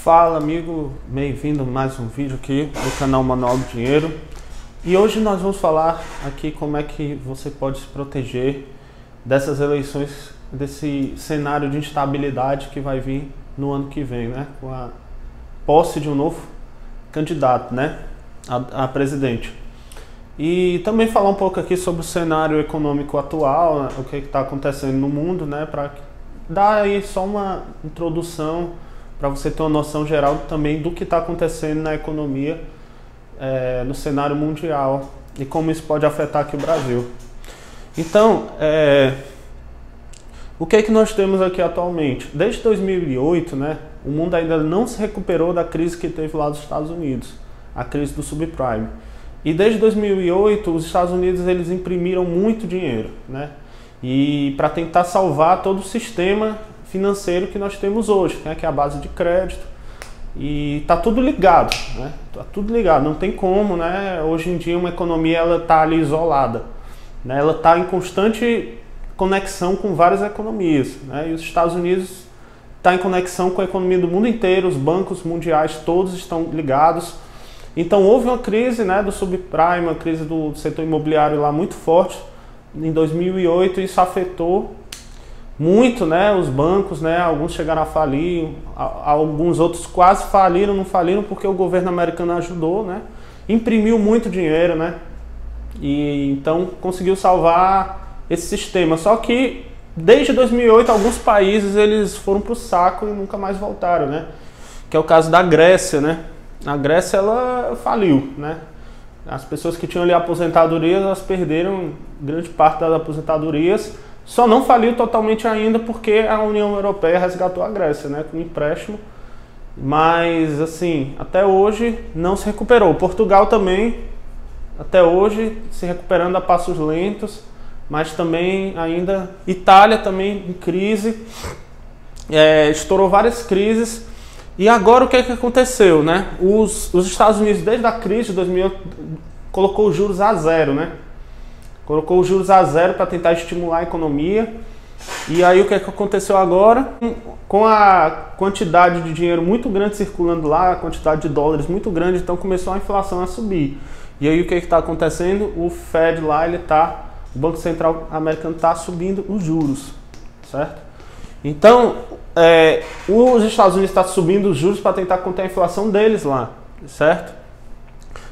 Fala amigo, bem-vindo a mais um vídeo aqui do canal Manual do Dinheiro. E hoje nós vamos falar aqui como é que você pode se proteger dessas eleições, desse cenário de instabilidade que vai vir no ano que vem, né? Com a posse de um novo candidato, né? A presidente. E também falar um pouco aqui sobre o cenário econômico atual, né? O que está acontecendo no mundo, né? Para dar aí só uma introdução para você ter uma noção geral também do que está acontecendo na economia, no cenário mundial e como isso pode afetar aqui o Brasil. Então, o que é que nós temos aqui atualmente? Desde 2008, né, o mundo ainda não se recuperou da crise que teve lá nos Estados Unidos, a crise do subprime. E desde 2008, os Estados Unidos eles imprimiram muito dinheiro, né, e para tentar salvar todo o sistema financeiro que nós temos hoje, né, que é a base de crédito, e tá tudo ligado, né? Tá tudo ligado, não tem como, né? Hoje em dia uma economia ela tá ali isolada, né? Ela tá em constante conexão com várias economias, né? E os Estados Unidos tá em conexão com a economia do mundo inteiro, os bancos mundiais todos estão ligados. Então houve uma crise, né, do subprime, uma crise do setor imobiliário lá muito forte em 2008, e isso afetou muito, né, os bancos, né, alguns chegaram a falir, alguns outros quase faliram, não faliram porque o governo americano ajudou, né, imprimiu muito dinheiro, né, e então conseguiu salvar esse sistema. Só que desde 2008 alguns países eles foram para o saco e nunca mais voltaram, né, que é o caso da Grécia, né. A Grécia ela faliu, né, as pessoas que tinham ali aposentadorias elas perderam grande parte das aposentadorias. Só não faliu totalmente ainda porque a União Europeia resgatou a Grécia, né, com empréstimo. Mas, assim, até hoje não se recuperou. Portugal também, até hoje, se recuperando a passos lentos. Mas também ainda... Itália também em crise. Estourou várias crises. E agora o que é que aconteceu, né? Os Estados Unidos, desde a crise de 2008, colocou os juros a zero, né? Colocou os juros a zero para tentar estimular a economia. E aí o que é que aconteceu agora? Com a quantidade de dinheiro muito grande circulando lá, a quantidade de dólares muito grande, então começou a inflação a subir. E aí o que é que está acontecendo? O Fed lá, o Banco Central americano está subindo os juros, certo? Então, os Estados Unidos estão subindo os juros para tentar conter a inflação deles lá, certo?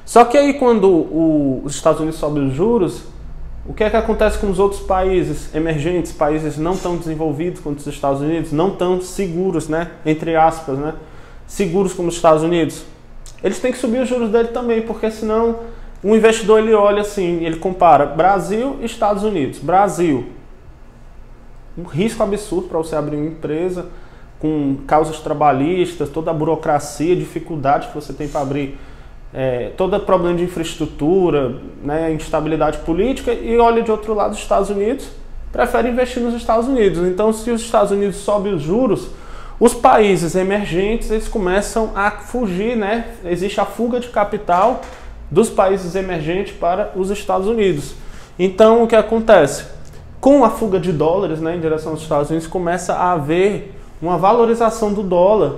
Só que aí quando os Estados Unidos sobem os juros, o que é que acontece com os outros países emergentes, países não tão desenvolvidos quanto os Estados Unidos, não tão seguros, né, entre aspas, né, seguros como os Estados Unidos? Eles têm que subir os juros dele também, porque senão o investidor ele olha assim, ele compara Brasil e Estados Unidos. Brasil, um risco absurdo para você abrir uma empresa, com causas trabalhistas, toda a burocracia, dificuldade que você tem para abrir, todo problema de infraestrutura, né, instabilidade política, e olha de outro lado os Estados Unidos, prefere investir nos Estados Unidos. Então se os Estados Unidos sobem os juros, os países emergentes eles começam a fugir, né? Existe a fuga de capital dos países emergentes para os Estados Unidos. Então o que acontece? Com a fuga de dólares, né, em direção aos Estados Unidos, começa a haver uma valorização do dólar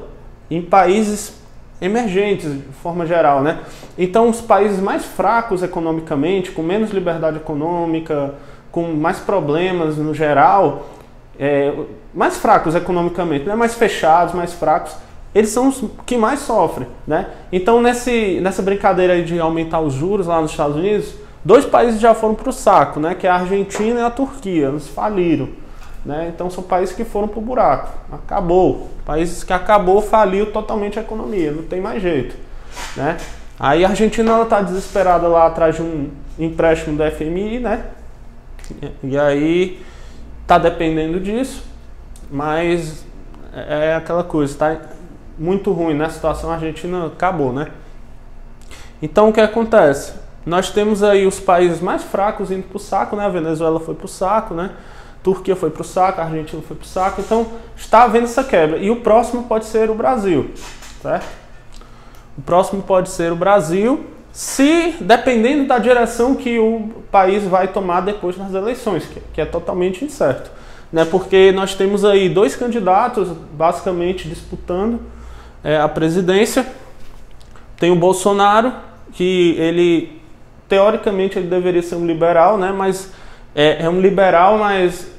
em países emergentes, de forma geral, né? Então, os países mais fracos economicamente, com menos liberdade econômica, com mais problemas no geral, mais fracos economicamente, né? Mais fechados, mais fracos, eles são os que mais sofrem, né? Então, nessa brincadeira aí de aumentar os juros lá nos Estados Unidos, dois países já foram para o saco, né? Que é a Argentina e a Turquia, eles faliram. Né? Então são países que foram para o buraco, acabou, países que faliu totalmente a economia, não tem mais jeito, né? Aí a Argentina está desesperada lá atrás de um empréstimo do FMI, né? E aí está dependendo disso, mas é aquela coisa, está muito ruim, né? A situação, a Argentina acabou, né? Então o que acontece? Nós temos aí os países mais fracos indo para o saco, né? A Venezuela foi para o saco, né? Turquia foi para o saco, a Argentina foi para o saco, então está havendo essa quebra. E o próximo pode ser o Brasil, certo? O próximo pode ser o Brasil, dependendo da direção que o país vai tomar depois das eleições, que é totalmente incerto, né? Porque nós temos aí dois candidatos basicamente disputando a presidência. Tem o Bolsonaro, que ele, teoricamente, ele deveria ser um liberal, né? Mas é um liberal, mas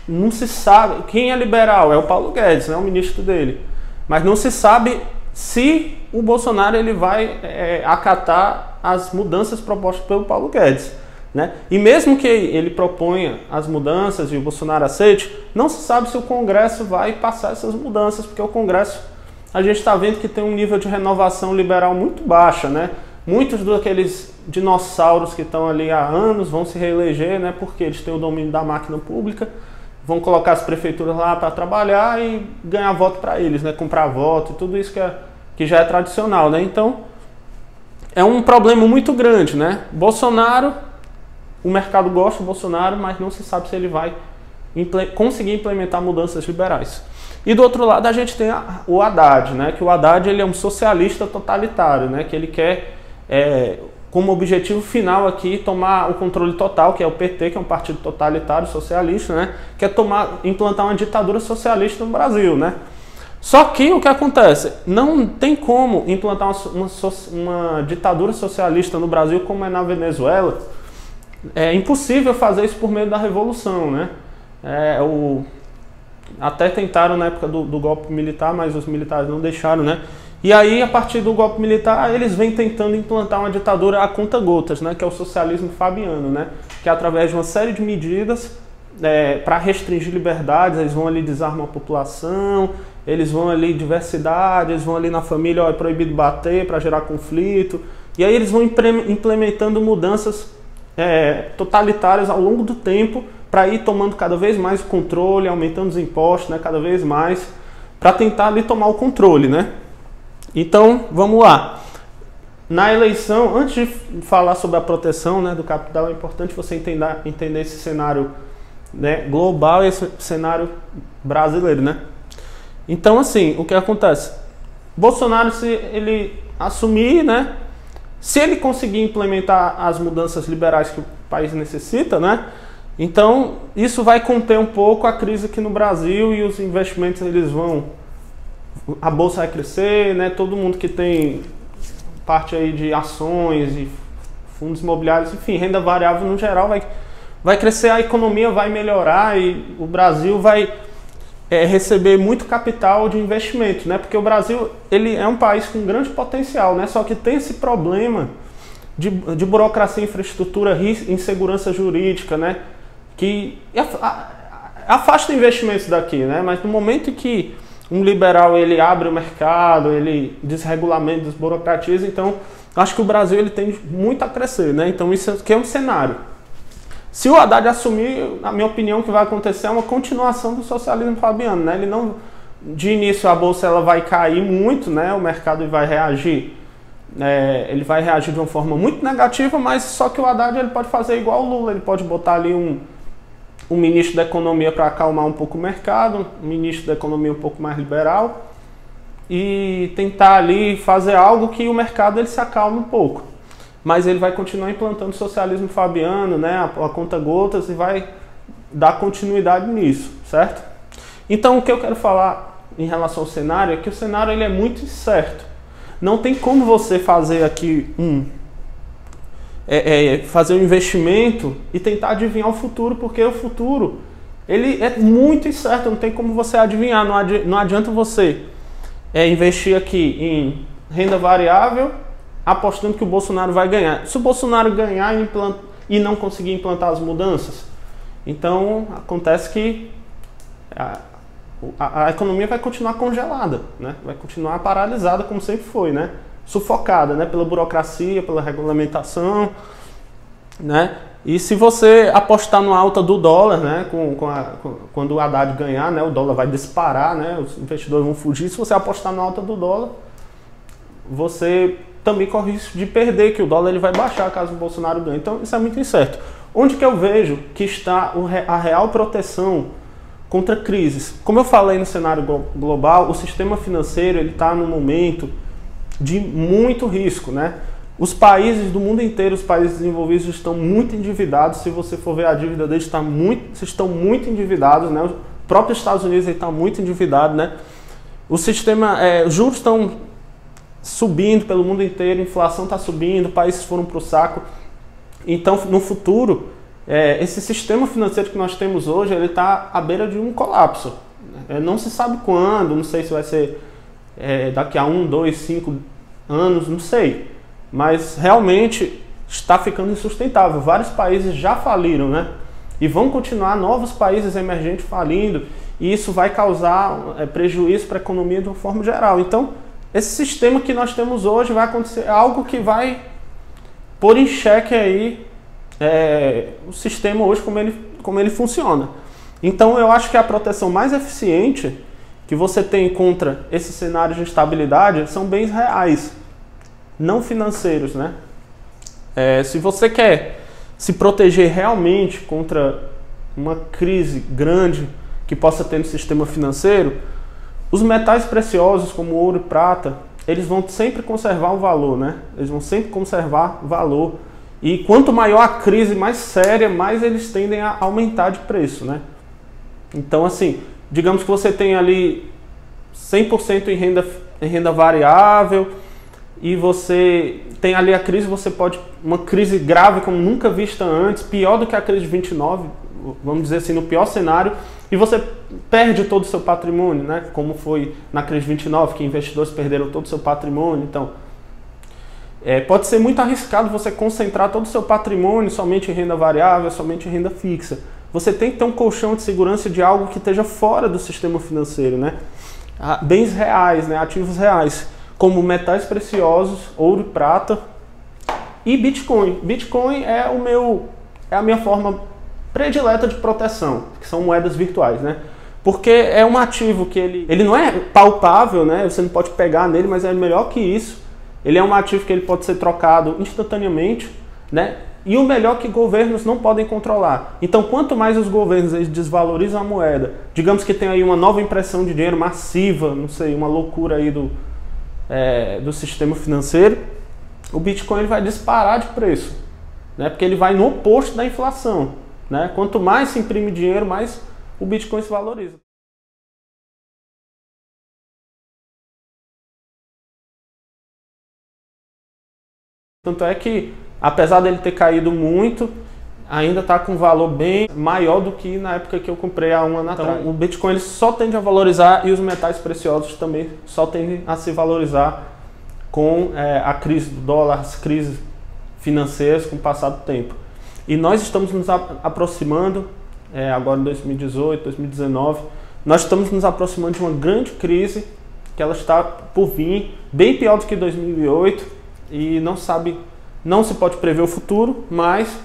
não se sabe. Quem é liberal? É o Paulo Guedes, né? O ministro dele. Mas não se sabe se o Bolsonaro ele vai acatar as mudanças propostas pelo Paulo Guedes, né? E mesmo que ele proponha as mudanças e o Bolsonaro aceite, não se sabe se o Congresso vai passar essas mudanças, porque o Congresso, a gente está vendo que tem um nível de renovação liberal muito baixa, né? Muitos daqueles dinossauros que estão ali há anos vão se reeleger, né? Porque eles têm o domínio da máquina pública, vão colocar as prefeituras lá para trabalhar e ganhar voto para eles, né? Comprar voto e tudo isso que já é tradicional, né? Então, é um problema muito grande, né? Bolsonaro, o mercado gosta do Bolsonaro, mas não se sabe se ele vai conseguir implementar mudanças liberais. E do outro lado a gente tem o Haddad, né? Que o Haddad ele é um socialista totalitário, né? Que ele quer, como objetivo final aqui, tomar o controle total, que é o PT, que é um partido totalitário socialista, né? Quer implantar uma ditadura socialista no Brasil, né? Só que o que acontece? Não tem como implantar uma ditadura socialista no Brasil como é na Venezuela. É impossível fazer isso por meio da revolução, né? Até tentaram na época do golpe militar, mas os militares não deixaram, né? E aí, a partir do golpe militar, eles vêm tentando implantar uma ditadura a conta-gotas, né? Que é o socialismo fabiano, né? Que é através de uma série de medidas para restringir liberdades, eles vão ali desarmar a população, eles vão ali diversidade, eles vão ali na família, é proibido bater para gerar conflito. E aí eles vão implementando mudanças totalitárias ao longo do tempo para ir tomando cada vez mais o controle, aumentando os impostos, né, cada vez mais, para tentar ali tomar o controle, né? Então, vamos lá. Na eleição, antes de falar sobre a proteção, né, do capital, é importante você entender esse cenário, né, global e esse cenário brasileiro, né? Então, assim, o que acontece? Bolsonaro, se ele assumir, né, se ele conseguir implementar as mudanças liberais que o país necessita, né, então isso vai conter um pouco a crise aqui no Brasil e os investimentos eles vão, a bolsa vai crescer, né, todo mundo que tem parte aí de ações e fundos imobiliários, enfim, renda variável no geral vai crescer, a economia vai melhorar e o Brasil vai receber muito capital de investimento, né? Porque o Brasil ele é um país com grande potencial, né? Só que tem esse problema de burocracia, infraestrutura, insegurança jurídica, né? Que afasta investimentos daqui, né? Mas no momento em que um liberal ele abre o mercado, ele desregulamenta, desburocratiza, então acho que o Brasil ele tem muito a crescer, né? Então isso aqui é um cenário. Se o Haddad assumir, na minha opinião, o que vai acontecer é uma continuação do socialismo fabiano, né? Ele não, de início a bolsa ela vai cair muito, né? O mercado vai reagir, ele vai reagir de uma forma muito negativa, mas só que o Haddad ele pode fazer igual o Lula, ele pode botar ali um ministro da economia para acalmar um pouco o mercado, um ministro da economia um pouco mais liberal e tentar ali fazer algo que o mercado ele se acalme um pouco. Mas ele vai continuar implantando o socialismo fabiano, né, a conta-gotas, e vai dar continuidade nisso, certo? Então, o que eu quero falar em relação ao cenário é que o cenário ele é muito incerto. Não tem como você fazer aqui fazer um investimento e tentar adivinhar o futuro, porque o futuro ele é muito incerto, não tem como você adivinhar. Não adianta você investir aqui em renda variável apostando que o Bolsonaro vai ganhar. Se o Bolsonaro ganhar e não conseguir implantar as mudanças, então acontece que a economia vai continuar congelada, né? Vai continuar paralisada como sempre foi, né? Sufocada, né? Pela burocracia, pela regulamentação, né? E se você apostar no alta do dólar, né? Quando o Haddad ganhar, né? O dólar vai disparar, né? Os investidores vão fugir. Se você apostar no alta do dólar, você também corre o risco de perder, que o dólar ele vai baixar caso o Bolsonaro ganhe. Então isso é muito incerto. Onde que eu vejo que está a real proteção contra crises? Como eu falei no cenário global, o sistema financeiro ele está num momento de muito risco, né? Os países do mundo inteiro, os países desenvolvidos estão muito endividados. Se você for ver a dívida deles, estão muito endividados, né? Os próprios Estados Unidos está muito endividado, né? O sistema, os juros estão subindo pelo mundo inteiro, a inflação está subindo, países foram para o saco. Então, no futuro, esse sistema financeiro que nós temos hoje, ele está à beira de um colapso. Não se sabe quando, não sei se vai ser daqui a 1, 2, 5 anos, não sei. Mas realmente está ficando insustentável. Vários países já faliram, né? E vão continuar novos países emergentes falindo, e isso vai causar prejuízo para a economia de uma forma geral. Então, esse sistema que nós temos hoje vai acontecer algo que vai pôr em xeque aí o sistema hoje como ele funciona. Então, eu acho que a proteção mais eficiente que você tem contra esse cenário de instabilidade são bens reais, não financeiros, né? Se você quer se proteger realmente contra uma crise grande que possa ter no sistema financeiro, os metais preciosos como ouro e prata, eles vão sempre conservar um valor, né? Eles vão sempre conservar valor. E quanto maior a crise, mais séria, mais eles tendem a aumentar de preço, né? Então, assim, digamos que você tem ali 100% em renda variável, e você tem ali a crise, uma crise grave como nunca vista antes, pior do que a crise de 29, vamos dizer assim, no pior cenário, e você perde todo o seu patrimônio, né? Como foi na crise de 29, que investidores perderam todo o seu patrimônio. Então, pode ser muito arriscado você concentrar todo o seu patrimônio somente em renda variável, somente em renda fixa. Você tem que ter um colchão de segurança de algo que esteja fora do sistema financeiro, né? Bens reais, né? Ativos reais, como metais preciosos, ouro e prata, e Bitcoin. Bitcoin é a minha forma predileta de proteção, que são moedas virtuais, né? Porque é um ativo que ele não é palpável, né? Você não pode pegar nele, mas é melhor que isso. Ele é um ativo que ele pode ser trocado instantaneamente, né? E o melhor que governos não podem controlar. Então, quanto mais os governos eles desvalorizam a moeda, digamos que tem aí uma nova impressão de dinheiro massiva, não sei, uma loucura aí do sistema financeiro, o Bitcoin ele vai disparar de preço, né? Porque ele vai no oposto da inflação, né? Quanto mais se imprime dinheiro, mais o Bitcoin se valoriza. Tanto é que, apesar dele ter caído muito, ainda está com um valor bem maior do que na época que eu comprei há um ano atrás. Então, o Bitcoin ele só tende a valorizar, e os metais preciosos também só tendem a se valorizar com a crise do dólar, as crises financeiras com o passar do tempo. E nós estamos nos aproximando, agora em 2018, 2019, nós estamos nos aproximando de uma grande crise que ela está por vir, bem pior do que 2008, e não se pode prever o futuro, mas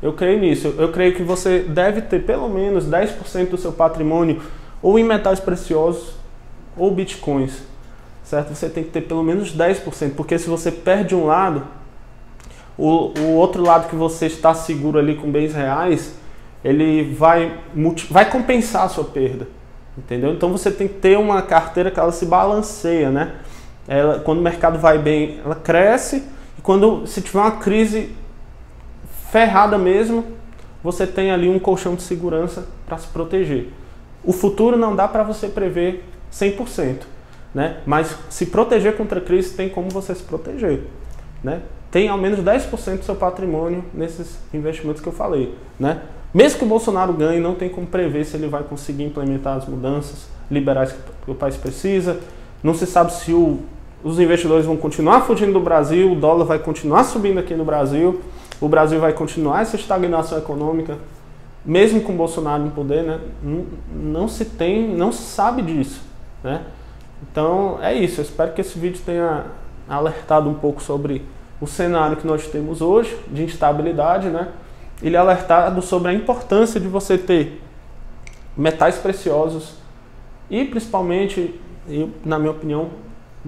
eu creio nisso. Eu creio que você deve ter pelo menos 10% do seu patrimônio ou em metais preciosos ou bitcoins, certo? Você tem que ter pelo menos 10%, porque se você perde um lado, o outro lado que você está seguro ali com bens reais, ele vai compensar a sua perda, entendeu? Então você tem que ter uma carteira que ela se balanceia, né? Quando o mercado vai bem, ela cresce, e se tiver uma crise ferrada mesmo, você tem ali um colchão de segurança para se proteger. O futuro não dá para você prever 100%, né? Mas se proteger contra a crise tem como você se proteger, né? Tem ao menos 10% do seu patrimônio nesses investimentos que eu falei, né? Mesmo que o Bolsonaro ganhe, não tem como prever se ele vai conseguir implementar as mudanças liberais que o país precisa. Não se sabe se os investidores vão continuar fugindo do Brasil, o dólar vai continuar subindo aqui no Brasil, o Brasil vai continuar essa estagnação econômica, mesmo com o Bolsonaro no poder, né? Não se sabe disso, né? Então é isso, eu espero que esse vídeo tenha alertado um pouco sobre o cenário que nós temos hoje, de instabilidade, né? Ele alertado sobre a importância de você ter metais preciosos e principalmente, na minha opinião,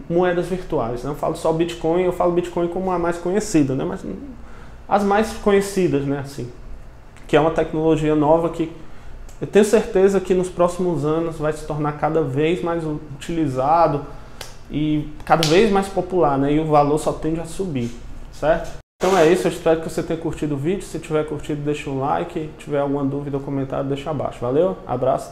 moedas virtuais, né? Eu falo só Bitcoin, eu falo Bitcoin como a mais conhecida, né? Mas as mais conhecidas, né? Assim, que é uma tecnologia nova que eu tenho certeza que nos próximos anos vai se tornar cada vez mais utilizado e cada vez mais popular, né? E o valor só tende a subir, certo? Então é isso, eu espero que você tenha curtido o vídeo. Se tiver curtido, deixa um like. Se tiver alguma dúvida ou comentário, deixa abaixo. Valeu, abraço.